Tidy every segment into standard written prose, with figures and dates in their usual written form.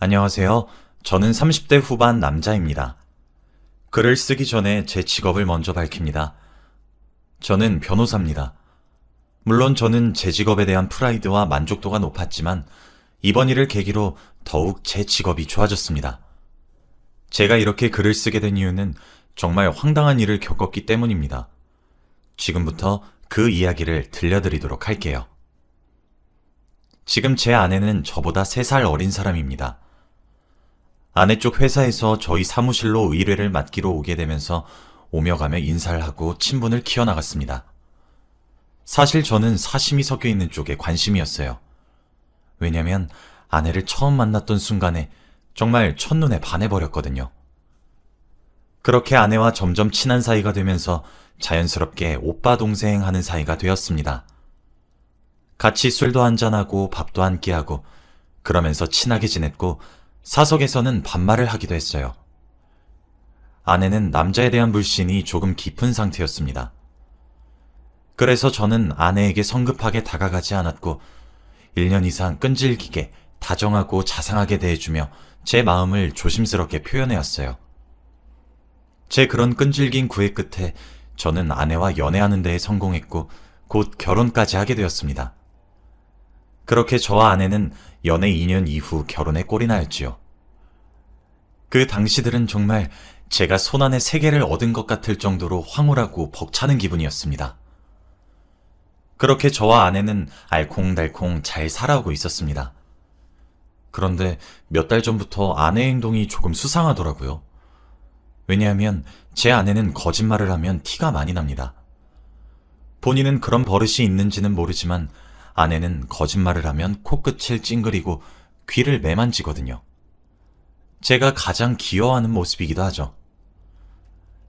안녕하세요. 저는 30대 후반 남자입니다. 글을 쓰기 전에 제 직업을 먼저 밝힙니다. 저는 변호사입니다. 물론 저는 제 직업에 대한 프라이드와 만족도가 높았지만 이번 일을 계기로 더욱 제 직업이 좋아졌습니다. 제가 이렇게 글을 쓰게 된 이유는 정말 황당한 일을 겪었기 때문입니다. 지금부터 그 이야기를 들려드리도록 할게요. 지금 제 아내는 저보다 3살 어린 사람입니다. 아내 쪽 회사에서 저희 사무실로 의뢰를 맡기러 오게 되면서 오며 가며 인사를 하고 친분을 키워나갔습니다. 사실 저는 사심이 섞여 있는 쪽에 관심이었어요. 왜냐면 아내를 처음 만났던 순간에 정말 첫눈에 반해버렸거든요. 그렇게 아내와 점점 친한 사이가 되면서 자연스럽게 오빠 동생 하는 사이가 되었습니다. 같이 술도 한잔하고 밥도 함께 하고 그러면서 친하게 지냈고 사석에서는 반말을 하기도 했어요. 아내는 남자에 대한 불신이 조금 깊은 상태였습니다. 그래서 저는 아내에게 성급하게 다가가지 않았고 1년 이상 끈질기게 다정하고 자상하게 대해주며 제 마음을 조심스럽게 표현해왔어요. 제 그런 끈질긴 구애 끝에 저는 아내와 연애하는 데에 성공했고 곧 결혼까지 하게 되었습니다. 그렇게 저와 아내는 연애 2년 이후 결혼에 꼴이 나였지요. 그 당시들은 정말 제가 손안에 세계를 얻은 것 같을 정도로 황홀하고 벅차는 기분이었습니다. 그렇게 저와 아내는 알콩달콩 잘 살아오고 있었습니다. 그런데 몇 달 전부터 아내의 행동이 조금 수상하더라고요. 왜냐하면 제 아내는 거짓말을 하면 티가 많이 납니다. 본인은 그런 버릇이 있는지는 모르지만 아내는 거짓말을 하면 코끝을 찡그리고 귀를 매만지거든요. 제가 가장 귀여워하는 모습이기도 하죠.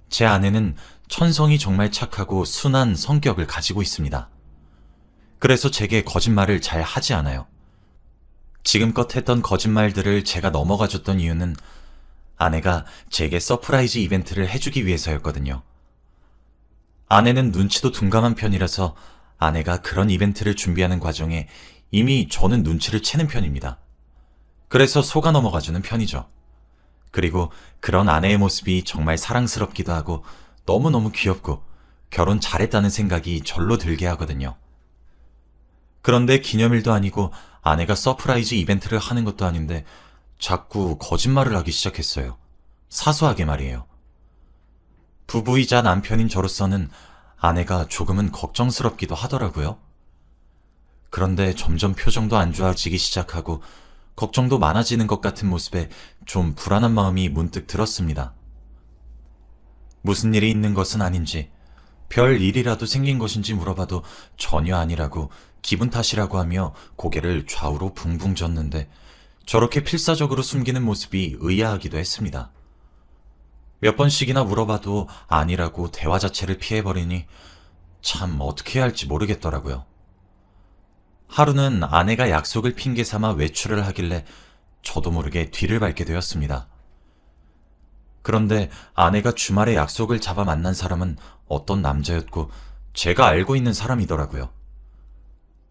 제 아내는 천성이 정말 착하고 순한 성격을 가지고 있습니다. 그래서 제게 거짓말을 잘 하지 않아요. 지금껏 했던 거짓말들을 제가 넘어가줬던 이유는 아내가 제게 서프라이즈 이벤트를 해주기 위해서였거든요. 아내는 눈치도 둔감한 편이라서 아내가 그런 이벤트를 준비하는 과정에 이미 저는 눈치를 채는 편입니다. 그래서 속아 넘어가주는 편이죠. 그리고 그런 아내의 모습이 정말 사랑스럽기도 하고 너무너무 귀엽고 결혼 잘했다는 생각이 절로 들게 하거든요. 그런데 기념일도 아니고 아내가 서프라이즈 이벤트를 하는 것도 아닌데 자꾸 거짓말을 하기 시작했어요. 사소하게 말이에요. 부부이자 남편인 저로서는 아내가 조금은 걱정스럽기도 하더라고요. 그런데 점점 표정도 안 좋아지기 시작하고 걱정도 많아지는 것 같은 모습에 좀 불안한 마음이 문득 들었습니다. 무슨 일이 있는 것은 아닌지, 별 일이라도 생긴 것인지 물어봐도 전혀 아니라고 기분 탓이라고 하며 고개를 좌우로 붕붕 젓는데 저렇게 필사적으로 숨기는 모습이 의아하기도 했습니다. 몇 번씩이나 물어봐도 아니라고 대화 자체를 피해버리니 참 어떻게 해야 할지 모르겠더라고요. 하루는 아내가 약속을 핑계 삼아 외출을 하길래 저도 모르게 뒤를 밟게 되었습니다. 그런데 아내가 주말에 약속을 잡아 만난 사람은 어떤 남자였고 제가 알고 있는 사람이더라고요.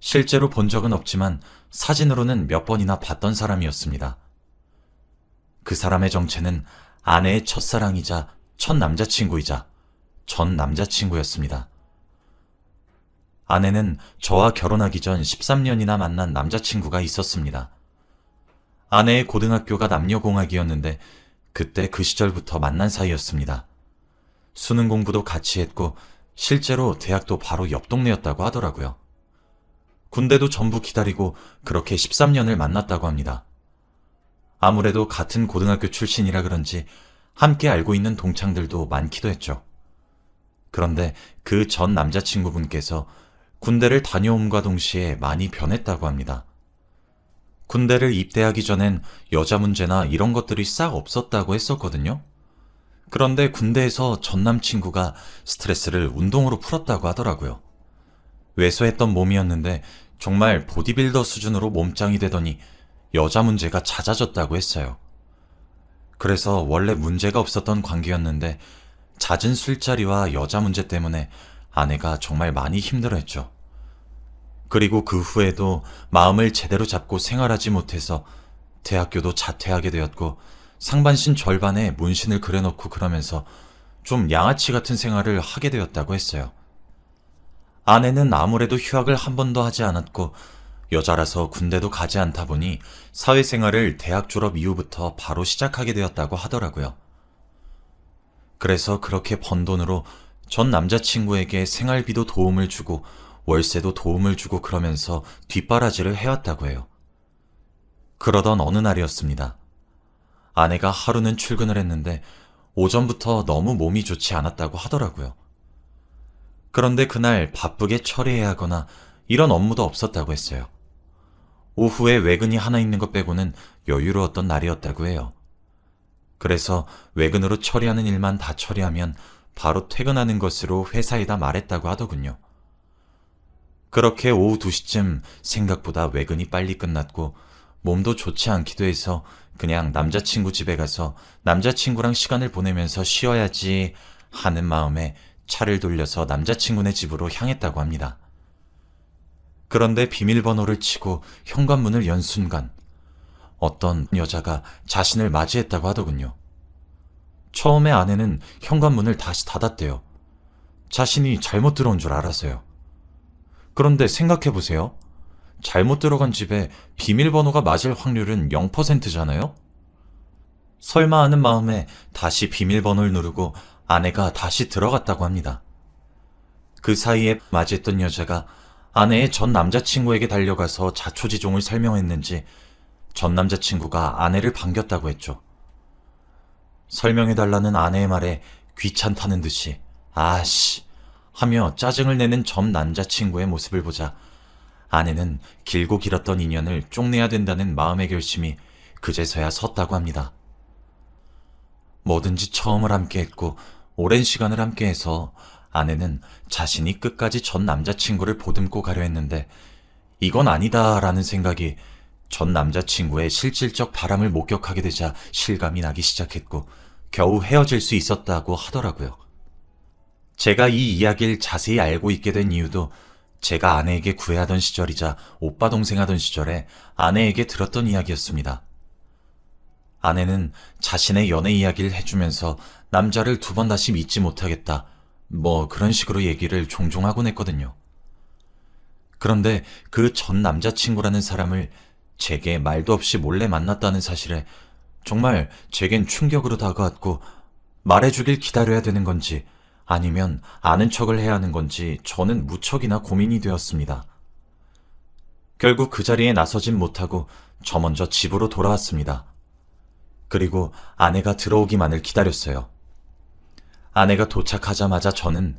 실제로 본 적은 없지만 사진으로는 몇 번이나 봤던 사람이었습니다. 그 사람의 정체는 아내의 첫사랑이자 첫 남자친구이자 전 남자친구였습니다. 아내는 저와 결혼하기 전 13년이나 만난 남자친구가 있었습니다. 아내의 고등학교가 남녀공학이었는데 그때 그 시절부터 만난 사이였습니다. 수능 공부도 같이 했고 실제로 대학도 바로 옆 동네였다고 하더라고요. 군대도 전부 기다리고 그렇게 13년을 만났다고 합니다. 아무래도 같은 고등학교 출신이라 그런지 함께 알고 있는 동창들도 많기도 했죠. 그런데 그 전 남자친구분께서 군대를 다녀옴과 동시에 많이 변했다고 합니다. 군대를 입대하기 전엔 여자 문제나 이런 것들이 싹 없었다고 했었거든요. 그런데 군대에서 전 남친구가 스트레스를 운동으로 풀었다고 하더라고요. 왜소했던 몸이었는데 정말 보디빌더 수준으로 몸짱이 되더니 여자 문제가 잦아졌다고 했어요. 그래서 원래 문제가 없었던 관계였는데 잦은 술자리와 여자 문제 때문에 아내가 정말 많이 힘들어했죠. 그리고 그 후에도 마음을 제대로 잡고 생활하지 못해서 대학교도 자퇴하게 되었고 상반신 절반에 문신을 그려놓고 그러면서 좀 양아치 같은 생활을 하게 되었다고 했어요. 아내는 아무래도 휴학을 한 번도 하지 않았고 여자라서 군대도 가지 않다 보니 사회생활을 대학 졸업 이후부터 바로 시작하게 되었다고 하더라고요. 그래서 그렇게 번 돈으로 전 남자친구에게 생활비도 도움을 주고 월세도 도움을 주고 그러면서 뒷바라지를 해왔다고 해요. 그러던 어느 날이었습니다. 아내가 하루는 출근을 했는데 오전부터 너무 몸이 좋지 않았다고 하더라고요. 그런데 그날 바쁘게 처리해야 하거나 이런 업무도 없었다고 했어요. 오후에 외근이 하나 있는 것 빼고는 여유로웠던 날이었다고 해요. 그래서 외근으로 처리하는 일만 다 처리하면 바로 퇴근하는 것으로 회사에다 말했다고 하더군요. 그렇게 오후 2시쯤 생각보다 외근이 빨리 끝났고 몸도 좋지 않기도 해서 그냥 남자친구 집에 가서 남자친구랑 시간을 보내면서 쉬어야지 하는 마음에 차를 돌려서 남자친구네 집으로 향했다고 합니다. 그런데 비밀번호를 치고 현관문을 연 순간 어떤 여자가 자신을 맞이했다고 하더군요. 처음에 아내는 현관문을 다시 닫았대요. 자신이 잘못 들어온 줄 알았어요. 그런데 생각해보세요. 잘못 들어간 집에 비밀번호가 맞을 확률은 0%잖아요? 설마 하는 마음에 다시 비밀번호를 누르고 아내가 다시 들어갔다고 합니다. 그 사이에 맞이했던 여자가 아내의 전 남자친구에게 달려가서 자초지종을 설명했는지 전 남자친구가 아내를 반겼다고 했죠. 설명해달라는 아내의 말에 귀찮다는 듯이 아씨 하며 짜증을 내는 전 남자친구의 모습을 보자 아내는 길고 길었던 인연을 쪽내야 된다는 마음의 결심이 그제서야 섰다고 합니다. 뭐든지 처음을 함께했고 오랜 시간을 함께해서 아내는 자신이 끝까지 전 남자친구를 보듬고 가려 했는데 이건 아니다라는 생각이 전 남자친구의 실질적 바람을 목격하게 되자 실감이 나기 시작했고 겨우 헤어질 수 있었다고 하더라고요. 제가 이 이야기를 자세히 알고 있게 된 이유도 제가 아내에게 구애하던 시절이자 오빠 동생 하던 시절에 아내에게 들었던 이야기였습니다. 아내는 자신의 연애 이야기를 해주면서 남자를 2번 다시 믿지 못하겠다, 뭐 그런 식으로 얘기를 종종 하곤 했거든요. 그런데 그 전 남자친구라는 사람을 제게 말도 없이 몰래 만났다는 사실에 정말 제겐 충격으로 다가왔고 말해주길 기다려야 되는 건지 아니면 아는 척을 해야 하는 건지 저는 무척이나 고민이 되었습니다. 결국 그 자리에 나서진 못하고 저 먼저 집으로 돌아왔습니다. 그리고 아내가 들어오기만을 기다렸어요. 아내가 도착하자마자 저는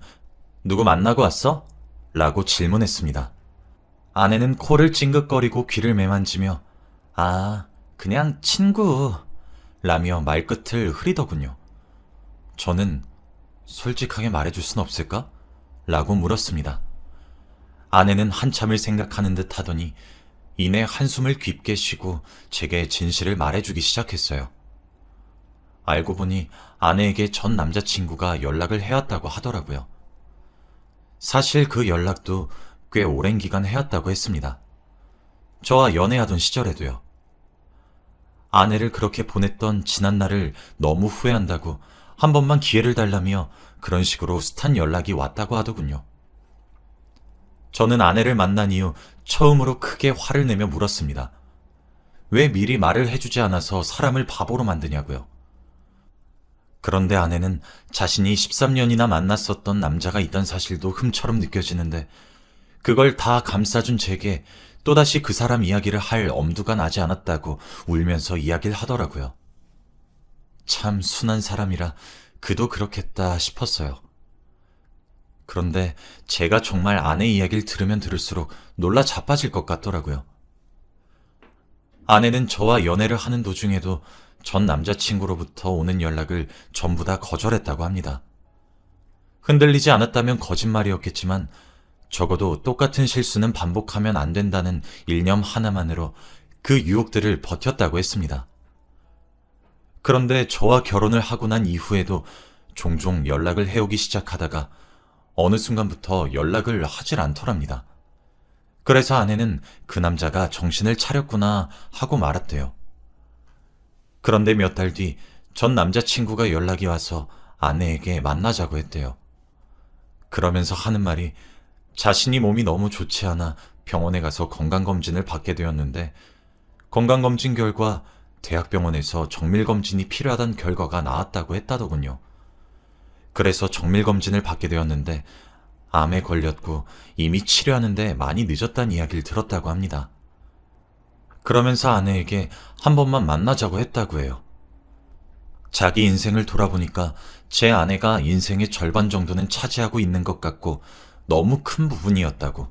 누구 만나고 왔어? 라고 질문했습니다. 아내는 코를 찡긋거리고 귀를 매만지며 아, 그냥 친구 라며 말끝을 흐리더군요. 저는 솔직하게 말해줄 순 없을까? 라고 물었습니다. 아내는 한참을 생각하는 듯 하더니 이내 한숨을 깊게 쉬고 제게 진실을 말해주기 시작했어요. 알고 보니 아내에게 전 남자친구가 연락을 해왔다고 하더라고요. 사실 그 연락도 꽤 오랜 기간 해왔다고 했습니다. 저와 연애하던 시절에도요. 아내를 그렇게 보냈던 지난날을 너무 후회한다고 한 번만 기회를 달라며 그런 식으로 숱한 연락이 왔다고 하더군요. 저는 아내를 만난 이후 처음으로 크게 화를 내며 물었습니다. 왜 미리 말을 해주지 않아서 사람을 바보로 만드냐고요. 그런데 아내는 자신이 13년이나 만났었던 남자가 있던 사실도 흠처럼 느껴지는데 그걸 다 감싸준 제게 또다시 그 사람 이야기를 할 엄두가 나지 않았다고 울면서 이야기를 하더라고요. 참 순한 사람이라 그도 그렇겠다 싶었어요. 그런데 제가 정말 아내 이야기를 들으면 들을수록 놀라 자빠질 것 같더라고요. 아내는 저와 연애를 하는 도중에도 전 남자친구로부터 오는 연락을 전부 다 거절했다고 합니다. 흔들리지 않았다면 거짓말이었겠지만 적어도 똑같은 실수는 반복하면 안 된다는 일념 하나만으로 그 유혹들을 버텼다고 했습니다. 그런데 저와 결혼을 하고 난 이후에도 종종 연락을 해오기 시작하다가 어느 순간부터 연락을 하질 않더랍니다. 그래서 아내는 그 남자가 정신을 차렸구나 하고 말았대요. 그런데 몇 달 뒤 전 남자친구가 연락이 와서 아내에게 만나자고 했대요. 그러면서 하는 말이 자신이 몸이 너무 좋지 않아 병원에 가서 건강검진을 받게 되었는데 건강검진 결과 대학병원에서 정밀검진이 필요하다는 결과가 나왔다고 했다더군요. 그래서 정밀검진을 받게 되었는데 암에 걸렸고 이미 치료하는데 많이 늦었다는 이야기를 들었다고 합니다. 그러면서 아내에게 한 번만 만나자고 했다고 해요. 자기 인생을 돌아보니까 제 아내가 인생의 절반 정도는 차지하고 있는 것 같고 너무 큰 부분이었다고.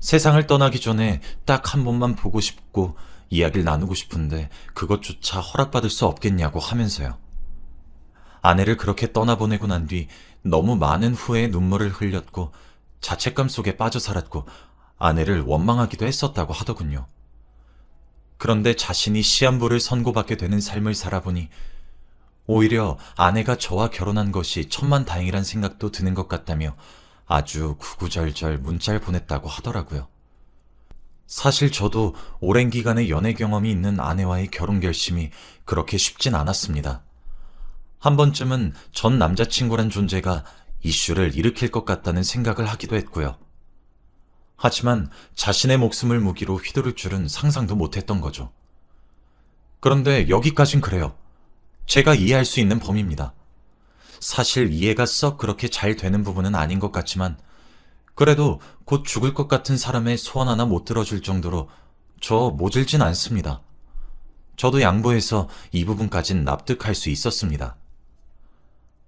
세상을 떠나기 전에 딱 한 번만 보고 싶고 이야기를 나누고 싶은데 그것조차 허락받을 수 없겠냐고 하면서요. 아내를 그렇게 떠나보내고 난 뒤 너무 많은 후회의 눈물을 흘렸고 자책감 속에 빠져 살았고 아내를 원망하기도 했었다고 하더군요. 그런데 자신이 시한부를 선고받게 되는 삶을 살아보니 오히려 아내가 저와 결혼한 것이 천만다행이란 생각도 드는 것 같다며 아주 구구절절 문자를 보냈다고 하더라고요. 사실 저도 오랜 기간의 연애 경험이 있는 아내와의 결혼 결심이 그렇게 쉽진 않았습니다. 한 번쯤은 전 남자친구란 존재가 이슈를 일으킬 것 같다는 생각을 하기도 했고요. 하지만 자신의 목숨을 무기로 휘두를 줄은 상상도 못했던 거죠. 그런데 여기까진 그래요. 제가 이해할 수 있는 범위입니다. 사실 이해가 썩 그렇게 잘 되는 부분은 아닌 것 같지만 그래도 곧 죽을 것 같은 사람의 소원 하나 못 들어줄 정도로 저 모질진 않습니다. 저도 양보해서 이 부분까진 납득할 수 있었습니다.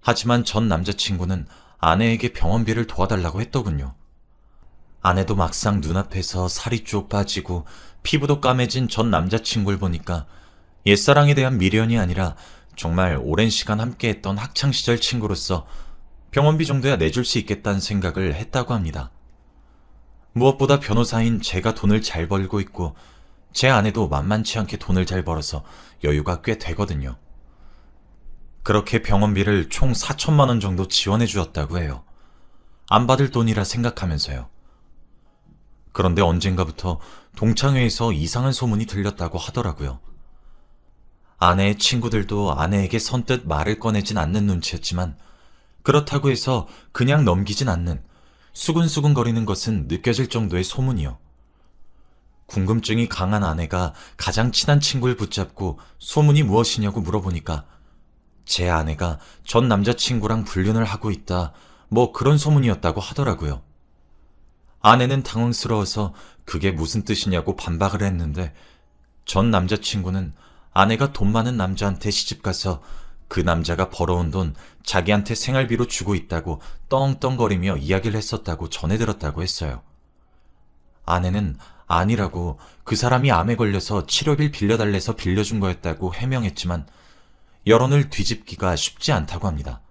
하지만 전 남자친구는 아내에게 병원비를 도와달라고 했더군요. 아내도 막상 눈앞에서 살이 쭉 빠지고 피부도 까매진 전 남자친구를 보니까 옛사랑에 대한 미련이 아니라 정말 오랜 시간 함께했던 학창시절 친구로서 병원비 정도야 내줄 수 있겠다는 생각을 했다고 합니다. 무엇보다 변호사인 제가 돈을 잘 벌고 있고 제 아내도 만만치 않게 돈을 잘 벌어서 여유가 꽤 되거든요. 그렇게 병원비를 총 4천만 원 정도 지원해 주었다고 해요. 안 받을 돈이라 생각하면서요. 그런데 언젠가부터 동창회에서 이상한 소문이 들렸다고 하더라고요. 아내의 친구들도 아내에게 선뜻 말을 꺼내진 않는 눈치였지만 그렇다고 해서 그냥 넘기진 않는 수근수근거리는 것은 느껴질 정도의 소문이요. 궁금증이 강한 아내가 가장 친한 친구를 붙잡고 소문이 무엇이냐고 물어보니까 제 아내가 전 남자친구랑 불륜을 하고 있다, 뭐 그런 소문이었다고 하더라고요. 아내는 당황스러워서 그게 무슨 뜻이냐고 반박을 했는데 전 남자친구는 아내가 돈 많은 남자한테 시집가서 그 남자가 벌어온 돈 자기한테 생활비로 주고 있다고 떵떵거리며 이야기를 했었다고 전해 들었다고 했어요. 아내는 아니라고 그 사람이 암에 걸려서 치료비를 빌려달래서 빌려준 거였다고 해명했지만 여론을 뒤집기가 쉽지 않다고 합니다.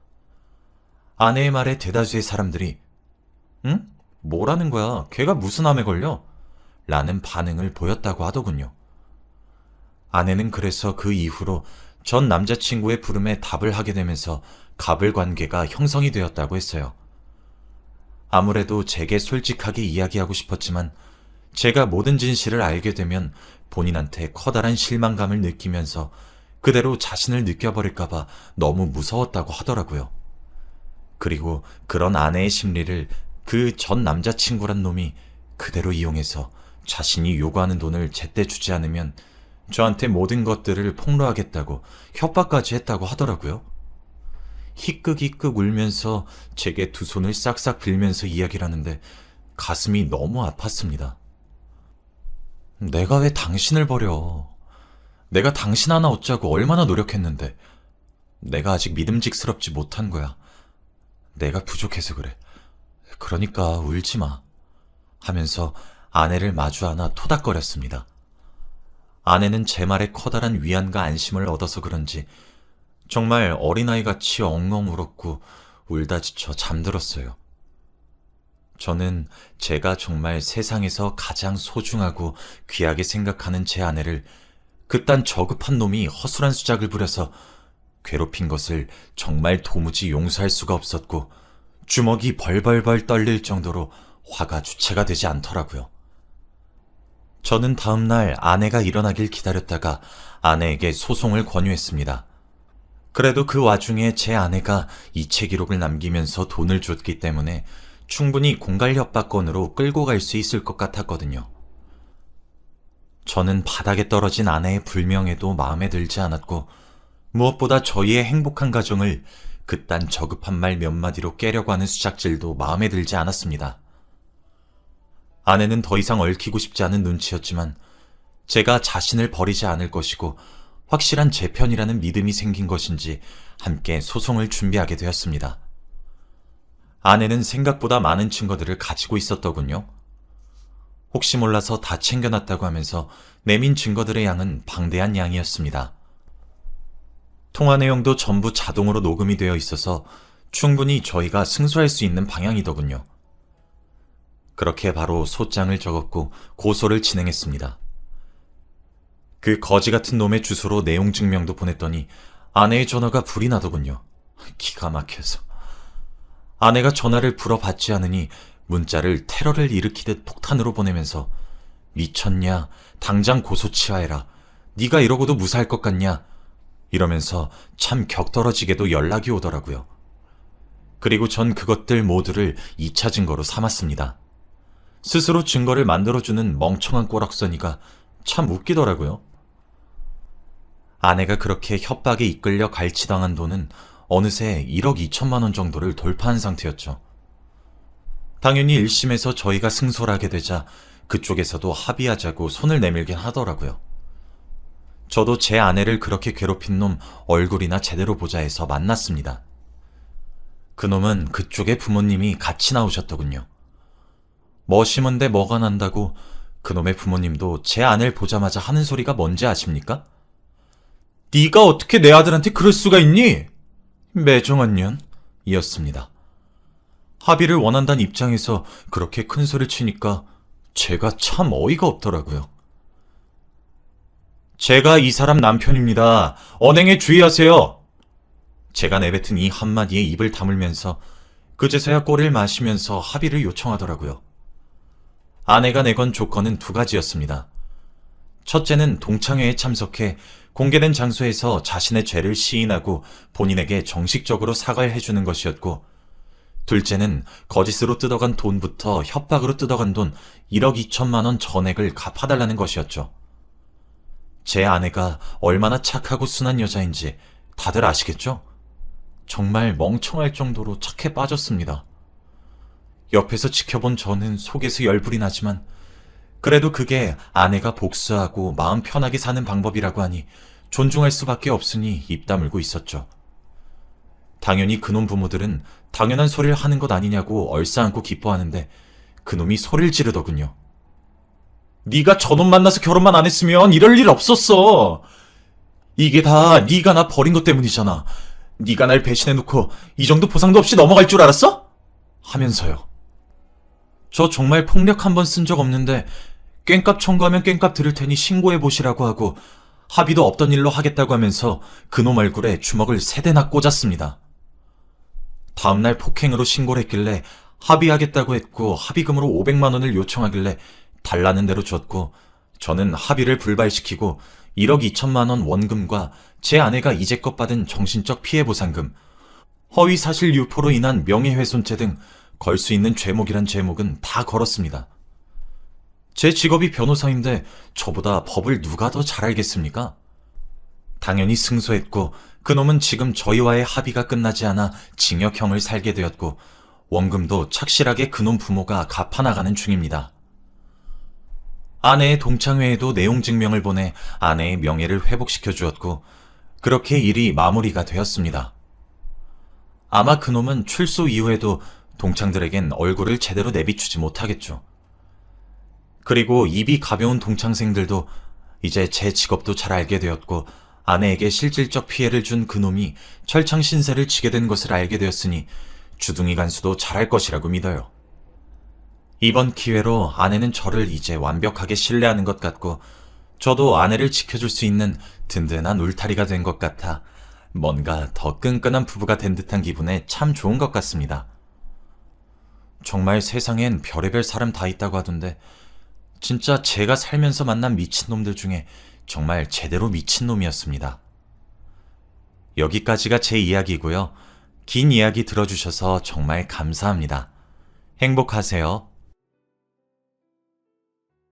아내의 말에 대다수의 사람들이 응? 뭐라는 거야? 걔가 무슨 암에 걸려? 라는 반응을 보였다고 하더군요. 아내는 그래서 그 이후로 전 남자친구의 부름에 답을 하게 되면서 갑을 관계가 형성이 되었다고 했어요. 아무래도 제게 솔직하게 이야기하고 싶었지만 제가 모든 진실을 알게 되면 본인한테 커다란 실망감을 느끼면서 그대로 자신을 느껴버릴까봐 너무 무서웠다고 하더라고요. 그리고 그런 아내의 심리를 그 전 남자친구란 놈이 그대로 이용해서 자신이 요구하는 돈을 제때 주지 않으면 저한테 모든 것들을 폭로하겠다고 협박까지 했다고 하더라고요. 희끗희끗 울면서 제게 두 손을 싹싹 빌면서 이야기를 하는데 가슴이 너무 아팠습니다. 내가 왜 당신을 버려? 내가 당신 하나 얻자고 얼마나 노력했는데 내가 아직 믿음직스럽지 못한 거야. 내가 부족해서 그래. 그러니까 울지 마. 하면서 아내를 마주 안아 토닥거렸습니다. 아내는 제 말에 커다란 위안과 안심을 얻어서 그런지 정말 어린아이같이 엉엉 울었고 울다 지쳐 잠들었어요. 저는 제가 정말 세상에서 가장 소중하고 귀하게 생각하는 제 아내를 그딴 저급한 놈이 허술한 수작을 부려서 괴롭힌 것을 정말 도무지 용서할 수가 없었고 주먹이 벌벌벌 떨릴 정도로 화가 주체가 되지 않더라고요. 저는 다음날 아내가 일어나길 기다렸다가 아내에게 소송을 권유했습니다. 그래도 그 와중에 제 아내가 이체 기록을 남기면서 돈을 줬기 때문에 충분히 공갈 협박건으로 끌고 갈 수 있을 것 같았거든요. 저는 바닥에 떨어진 아내의 불명예도 마음에 들지 않았고 무엇보다 저희의 행복한 가정을 그딴 저급한 말 몇 마디로 깨려고 하는 수작질도 마음에 들지 않았습니다. 아내는 더 이상 얽히고 싶지 않은 눈치였지만 제가 자신을 버리지 않을 것이고 확실한 제 편이라는 믿음이 생긴 것인지 함께 소송을 준비하게 되었습니다. 아내는 생각보다 많은 증거들을 가지고 있었더군요. 혹시 몰라서 다 챙겨놨다고 하면서 내민 증거들의 양은 방대한 양이었습니다. 통화 내용도 전부 자동으로 녹음이 되어 있어서 충분히 저희가 승소할 수 있는 방향이더군요. 그렇게 바로 소장을 적었고 고소를 진행했습니다. 그 거지 같은 놈의 주소로 내용 증명도 보냈더니 아내의 전화가 불이 나더군요. 기가 막혀서. 아내가 전화를 불어받지 않으니 문자를 테러를 일으키듯 폭탄으로 보내면서 미쳤냐? 당장 고소 취하해라. 네가 이러고도 무사할 것 같냐? 이러면서 참 격떨어지게도 연락이 오더라고요. 그리고 전 그것들 모두를 2차 증거로 삼았습니다. 스스로 증거를 만들어주는 멍청한 꼬락서니가 참 웃기더라고요. 아내가 그렇게 협박에 이끌려 갈취당한 돈은 어느새 1억 2천만 원 정도를 돌파한 상태였죠. 당연히 1심에서 저희가 승소를 하게 되자 그쪽에서도 합의하자고 손을 내밀긴 하더라고요. 저도 제 아내를 그렇게 괴롭힌 놈 얼굴이나 제대로 보자 해서 만났습니다. 그놈은 그쪽의 부모님이 같이 나오셨더군요. 뭐 심은데 뭐가 난다고 그놈의 부모님도 제 아내를 보자마자 하는 소리가 뭔지 아십니까? 네가 어떻게 내 아들한테 그럴 수가 있니? 매정한 년 이었습니다. 합의를 원한다는 입장에서 그렇게 큰 소리를 치니까 제가 참 어이가 없더라고요. 제가 이 사람 남편입니다. 언행에 주의하세요. 제가 내뱉은 이 한마디에 입을 다물면서 그제서야 꼬리를 마시면서 합의를 요청하더라고요. 아내가 내건 조건은 2가지였습니다. 첫째는 동창회에 참석해 공개된 장소에서 자신의 죄를 시인하고 본인에게 정식적으로 사과를 해주는 것이었고, 둘째는 거짓으로 뜯어간 돈부터 협박으로 뜯어간 돈 1억 2천만 원 전액을 갚아달라는 것이었죠. 제 아내가 얼마나 착하고 순한 여자인지 다들 아시겠죠? 정말 멍청할 정도로 착해 빠졌습니다. 옆에서 지켜본 저는 속에서 열불이 나지만 그래도 그게 아내가 복수하고 마음 편하게 사는 방법이라고 하니 존중할 수밖에 없으니 입 다물고 있었죠. 당연히 그놈 부모들은 당연한 소리를 하는 것 아니냐고 얼싸안고 기뻐하는데 그놈이 소리를 지르더군요. 네가 저놈 만나서 결혼만 안 했으면 이럴 일 없었어. 이게 다 네가 나 버린 것 때문이잖아. 네가 날 배신해놓고 이 정도 보상도 없이 넘어갈 줄 알았어? 하면서요. 저 정말 폭력 한 번 쓴 적 없는데 꽹값 청구하면 꽹값 들을 테니 신고해보시라고 하고 합의도 없던 일로 하겠다고 하면서 그놈 얼굴에 주먹을 3대나 꽂았습니다. 다음날 폭행으로 신고를 했길래 합의하겠다고 했고 합의금으로 500만 원을 요청하길래 달라는 대로 줬고 저는 합의를 불발시키고 1억 2천만 원 원금과 제 아내가 이제껏 받은 정신적 피해보상금, 허위사실 유포로 인한 명예훼손죄 등 걸 수 있는 죄목이란 죄목은 다 걸었습니다. 제 직업이 변호사인데 저보다 법을 누가 더 잘 알겠습니까? 당연히 승소했고 그놈은 지금 저희와의 합의가 끝나지 않아 징역형을 살게 되었고 원금도 착실하게 그놈 부모가 갚아나가는 중입니다. 아내의 동창회에도 내용 증명을 보내 아내의 명예를 회복시켜 주었고 그렇게 일이 마무리가 되었습니다. 아마 그놈은 출소 이후에도 동창들에겐 얼굴을 제대로 내비추지 못하겠죠. 그리고 입이 가벼운 동창생들도 이제 제 직업도 잘 알게 되었고 아내에게 실질적 피해를 준 그놈이 철창 신세를 지게 된 것을 알게 되었으니 주둥이 간수도 잘할 것이라고 믿어요. 이번 기회로 아내는 저를 이제 완벽하게 신뢰하는 것 같고 저도 아내를 지켜줄 수 있는 든든한 울타리가 된 것 같아 뭔가 더 끈끈한 부부가 된 듯한 기분에 참 좋은 것 같습니다. 정말 세상엔 별의별 사람 다 있다고 하던데 진짜 제가 살면서 만난 미친놈들 중에 정말 제대로 미친놈이었습니다. 여기까지가 제 이야기고요. 긴 이야기 들어주셔서 정말 감사합니다. 행복하세요.